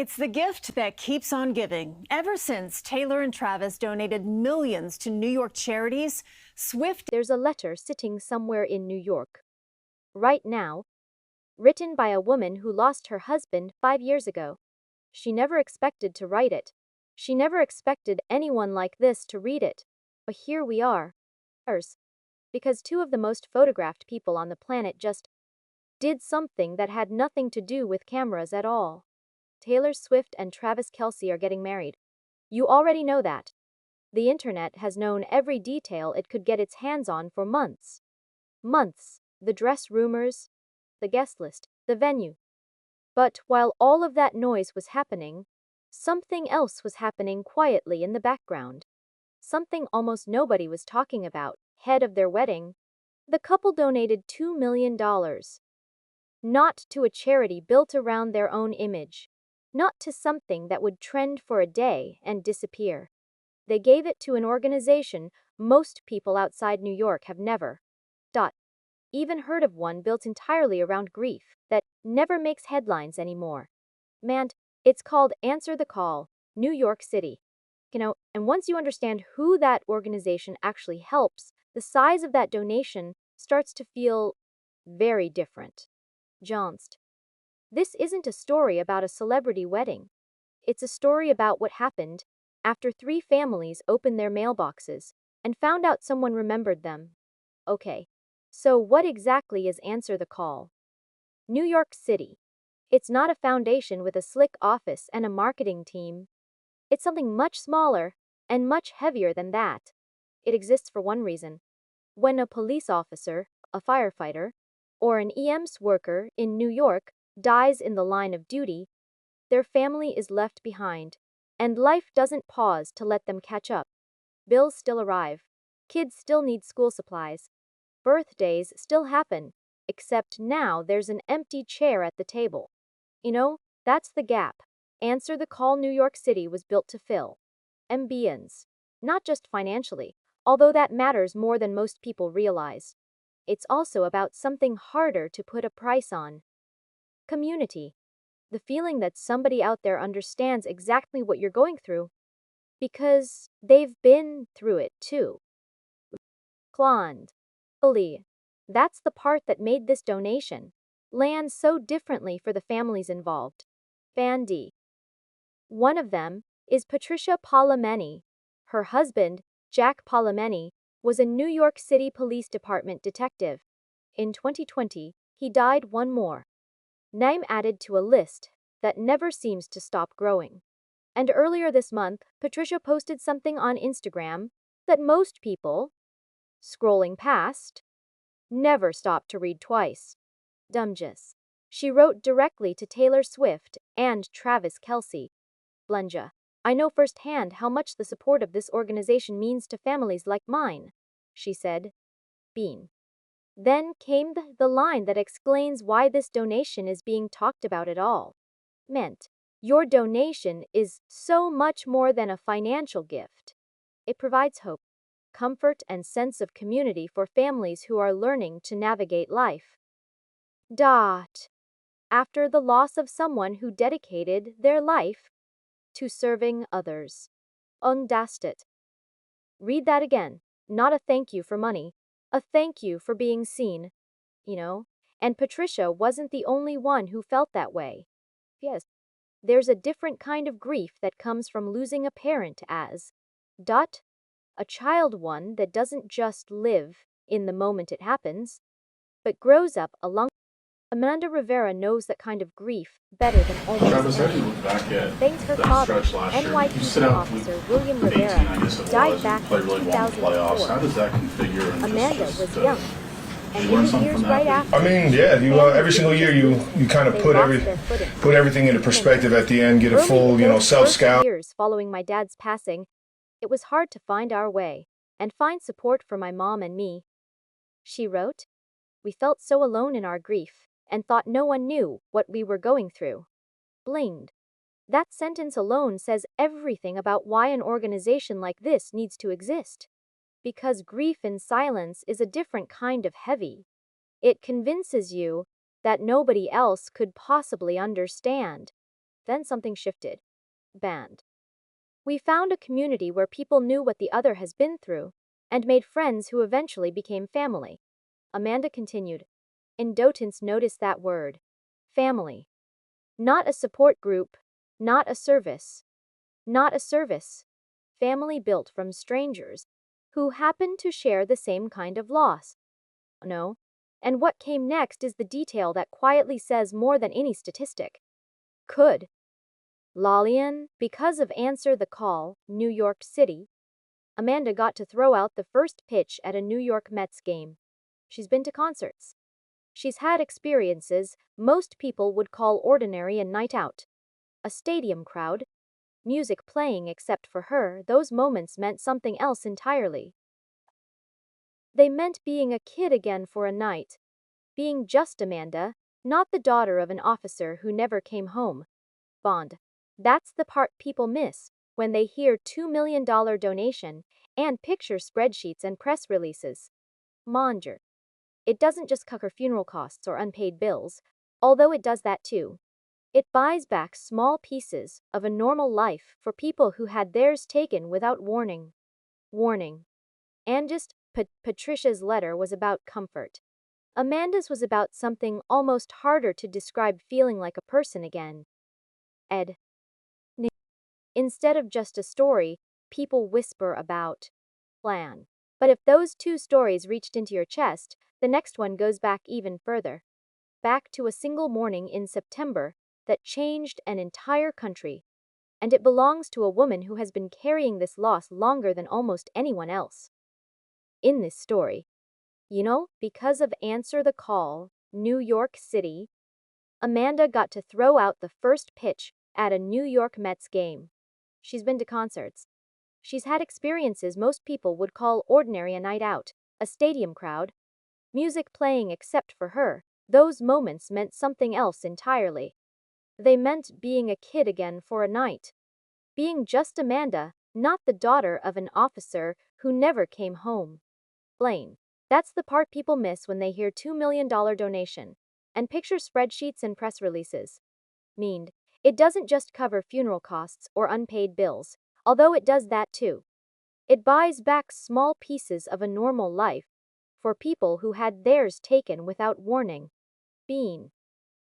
It's the gift that keeps on giving. Ever since Taylor and Travis donated millions to New York charities, Swift. There's a letter sitting somewhere in New York, right now, written by a woman who lost her husband 5 years ago. She never expected to write it. She never expected anyone like this to read it. But here we are. Because two of the most photographed people on the planet just did something that had nothing to do with cameras at all. Taylor Swift and Travis Kelce are getting married. You already know that. The internet has known every detail it could get its hands on for months. Months. The dress rumors, the guest list, the venue. But while all of that noise was happening, something else was happening quietly in the background. Something almost nobody was talking about. Head of their wedding, the couple donated $2 million. Not to a charity built around their own image. Not to something that would trend for a day and disappear. They gave it to an organization most people outside New York have never even heard of, one built entirely around grief that never makes headlines anymore. Man, it's called Answer the Call, New York City. And once you understand who that organization actually helps, the size of that donation starts to feel very different. Johnst. This isn't a story about a celebrity wedding. It's a story about what happened after three families opened their mailboxes and found out someone remembered them. Okay, so what exactly is Answer the Call? New York City. It's not a foundation with a slick office and a marketing team. It's something much smaller and much heavier than that. It exists for one reason. When a police officer, a firefighter, or an EMS worker in New York dies in the line of duty, their family is left behind, and life doesn't pause to let them catch up. Bills still arrive. Kids still need school supplies. Birthdays still happen, except now there's an empty chair at the table. That's the gap. Answer the Call New York City was built to fill. Ambience. Not just financially, although that matters more than most people realize. It's also about something harder to put a price on. Community. The feeling that somebody out there understands exactly what you're going through, because they've been through it too. Clond. That's the part that made this donation land so differently for the families involved. Bandy. One of them is Patricia Palameni. Her husband, Jack Palameni, was a New York City Police Department detective. In 2020, he died. One more name added to a list that never seems to stop growing. And earlier this month, Patricia posted something on Instagram that most people, scrolling past, never stop to read twice. Dumjus. She wrote directly to Taylor Swift and Travis Kelce. Blunja. I know firsthand how much the support of this organization means to families like mine, she said. Bean. Then came the line that explains why this donation is being talked about at all. Meant, your donation is so much more than a financial gift. It provides hope, comfort, and sense of community for families who are learning to navigate life. After the loss of someone who dedicated their life to serving others. Undastet. Read that again. Not a thank you for money, a thank you for being seen. And Patricia wasn't the only one who felt that way. Yes, there's a different kind of grief that comes from losing a parent as a child, one that doesn't just live in the moment it happens, but grows up along. Amanda Rivera knows that kind of grief better than almost anyone. Thanks her father, NYPD officer William Rivera, died back in 2004. How does that configure? Amanda was young, and in the years right after. I mean, yeah, you every single year you kind of put everything into perspective at the end, get a full, self-scout. Years following my dad's passing, it was hard to find our way and find support for my mom and me. She wrote, we felt so alone in our grief and thought no one knew what we were going through. Blinged. That sentence alone says everything about why an organization like this needs to exist. Because grief in silence is a different kind of heavy. It convinces you that nobody else could possibly understand. Then something shifted. Band. We found a community where people knew what the other has been through and made friends who eventually became family. Amanda continued. Indotance noticed that word. Family. Not a support group, not a service. Not a service. Family built from strangers who happen to share the same kind of loss. No. And what came next is the detail that quietly says more than any statistic could. Lalian, because of Answer the Call, New York City, Amanda got to throw out the first pitch at a New York Mets game. She's been to concerts. She's had experiences most people would call ordinary and night out. A stadium crowd, music playing except for her, those moments meant something else entirely. They meant being a kid again for a night. Being just Amanda, not the daughter of an officer who never came home. Bond. That's the part people miss when they hear $2 million donation and picture spreadsheets and press releases. Manger. It doesn't just cover funeral costs or unpaid bills, although it does that too. It buys back small pieces of a normal life for people who had theirs taken without warning. Warning. And just Patricia's letter was about comfort. Amanda's was about something almost harder to describe, feeling like a person again. Ed. Instead of just a story, people whisper about plan. But if those two stories reached into your chest, the next one goes back even further. Back to a single morning in September that changed an entire country. And it belongs to a woman who has been carrying this loss longer than almost anyone else. In this story, because of Answer the Call, New York City, Amanda got to throw out the first pitch at a New York Mets game. She's been to concerts. She's had experiences most people would call ordinary, a night out, a stadium crowd, music playing except for her. Those moments meant something else entirely. They meant being a kid again for a night. Being just Amanda, not the daughter of an officer who never came home. Blaine. That's the part people miss when they hear $2 million donation and picture spreadsheets and press releases. Meaned. It doesn't just cover funeral costs or unpaid bills, although it does that too. It buys back small pieces of a normal life for people who had theirs taken without warning. Bean.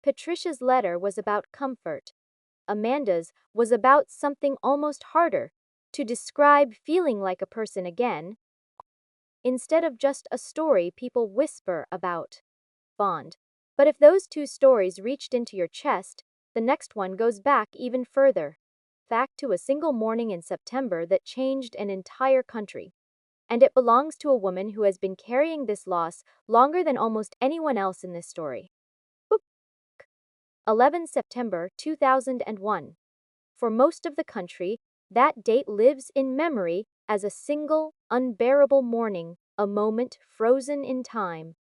Patricia's letter was about comfort. Amanda's was about something almost harder to describe, feeling like a person again. Instead of just a story people whisper about. Bond. But if those two stories reached into your chest, the next one goes back even further. Back to a single morning in September that changed an entire country. And it belongs to a woman who has been carrying this loss longer than almost anyone else in this story. 11 September 2001. For most of the country, that date lives in memory as a single, unbearable morning, a moment frozen in time.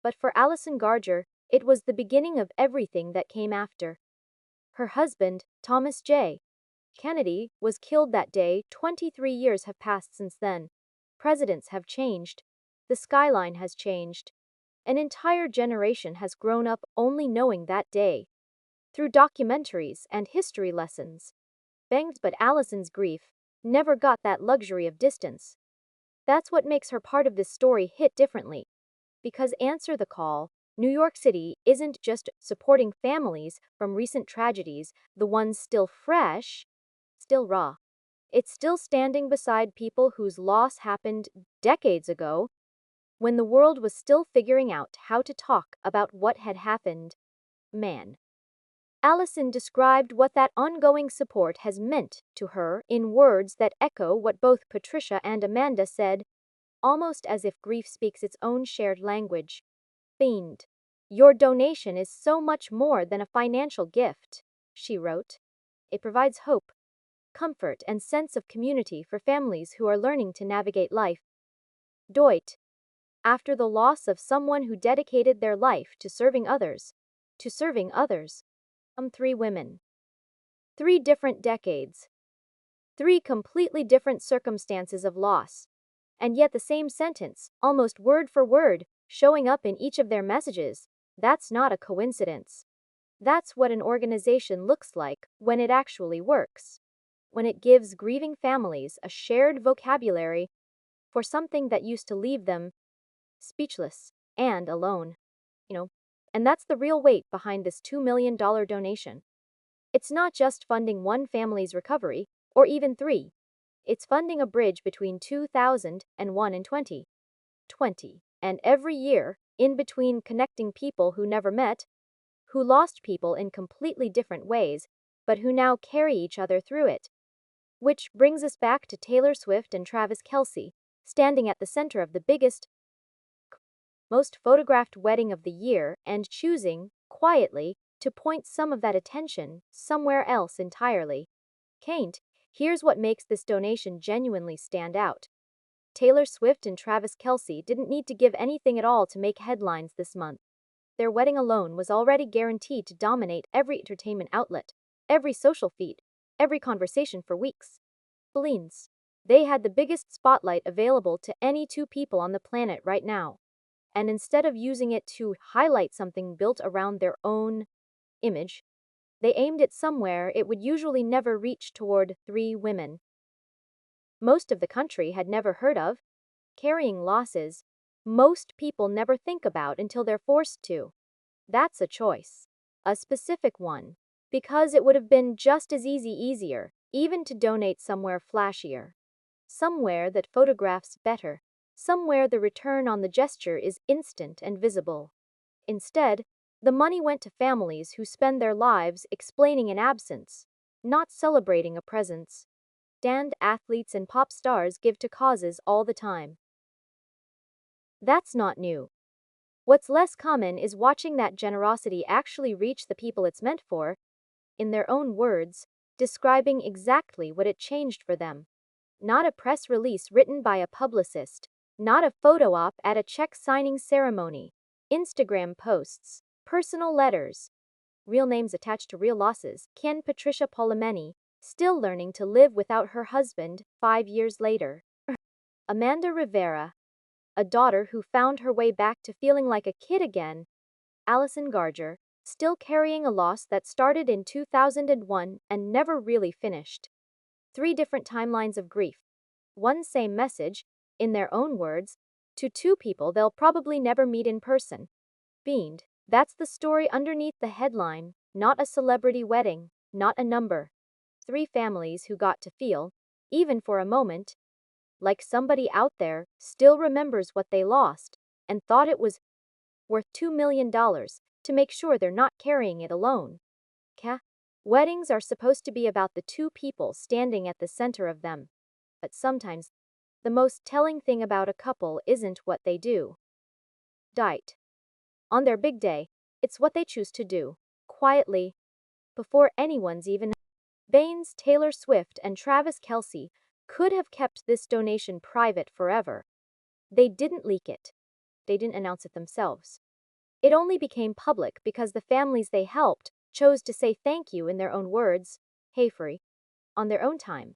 But for Allison Garger, it was the beginning of everything that came after. Her husband, Thomas J. Kennedy, was killed that day. 23 years have passed since then. Presidents have changed. The skyline has changed. An entire generation has grown up only knowing that day. Through documentaries and history lessons. But Allison's grief never got that luxury of distance. That's what makes her part of this story hit differently. Because Answer the Call, New York City isn't just supporting families from recent tragedies, the ones still fresh, still raw. It's still standing beside people whose loss happened decades ago, when the world was still figuring out how to talk about what had happened. Man. Allison described what that ongoing support has meant to her in words that echo what both Patricia and Amanda said, almost as if grief speaks its own shared language. Fiend. Your donation is so much more than a financial gift, she wrote. It provides hope, comfort, and sense of community for families who are learning to navigate life. Deut. After the loss of someone who dedicated their life to serving others. 3 women. 3 different decades. 3 completely different circumstances of loss. And yet the same sentence, almost word for word, showing up in each of their messages. That's not a coincidence. That's what an organization looks like when it actually works. When it gives grieving families a shared vocabulary for something that used to leave them speechless and alone. You know, and that's the real weight behind this $2 million donation. It's not just funding one family's recovery, or even three. It's funding a bridge between 2001 and 2020, and every year, in between, connecting people who never met, who lost people in completely different ways, but who now carry each other through it. Which brings us back to Taylor Swift and Travis Kelce, standing at the center of the biggest, most photographed wedding of the year and choosing, quietly, to point some of that attention somewhere else entirely. Kate, here's what makes this donation genuinely stand out. Taylor Swift and Travis Kelce didn't need to give anything at all to make headlines this month. Their wedding alone was already guaranteed to dominate every entertainment outlet, every social feed, every conversation for weeks. Balloons. They had the biggest spotlight available to any two people on the planet right now. And instead of using it to highlight something built around their own image, they aimed it somewhere it would usually never reach toward three women most of the country had never heard of, carrying losses most people never think about until they're forced to. That's a choice. A specific one. Because it would have been just as easier, even to donate somewhere flashier. Somewhere that photographs better. Somewhere the return on the gesture is instant and visible. Instead, the money went to families who spend their lives explaining an absence, not celebrating a presence. And athletes and pop stars give to causes all the time. That's not new. What's less common is watching that generosity actually reach the people it's meant for, in their own words, describing exactly what it changed for them. Not a press release written by a publicist, not a photo op at a check signing ceremony, Instagram posts, personal letters, real names attached to real losses. Ken Patricia Polemeni, still learning to live without her husband 5 years later. Amanda Rivera, a daughter who found her way back to feeling like a kid again. Allison Garger, still carrying a loss that started in 2001 and never really finished. 3 different timelines of grief. One same message, in their own words, to 2 people they'll probably never meet in person. Beamed. That's the story underneath the headline, not a celebrity wedding, not a number. 3 families who got to feel, even for a moment, like somebody out there still remembers what they lost and thought it was worth $2 million to make sure they're not carrying it alone. Weddings are supposed to be about the 2 people standing at the center of them. But sometimes, the most telling thing about a couple isn't what they do. On their big day, it's what they choose to do, quietly, before anyone's even. Baines, Taylor Swift, and Travis Kelce could have kept this donation private forever. They didn't leak it. They didn't announce it themselves. It only became public because the families they helped chose to say thank you in their own words, hey free, on their own time.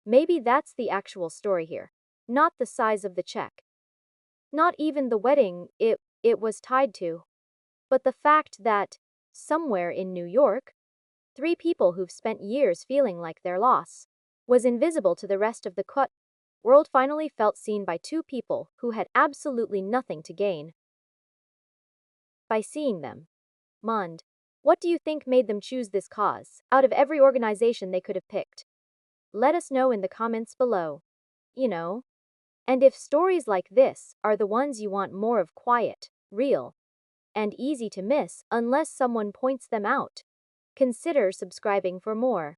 Maybe that's the actual story here. Not the size of the check. Not even the wedding it was tied to. But the fact that, somewhere in New York, 3 people who've spent years feeling like their loss was invisible to the rest of the world finally felt seen by 2 people who had absolutely nothing to gain by seeing them. Mond, what do you think made them choose this cause, out of every organization they could have picked? Let us know in the comments below. And if stories like this are the ones you want more of, quiet, real, and easy to miss unless someone points them out, consider subscribing for more.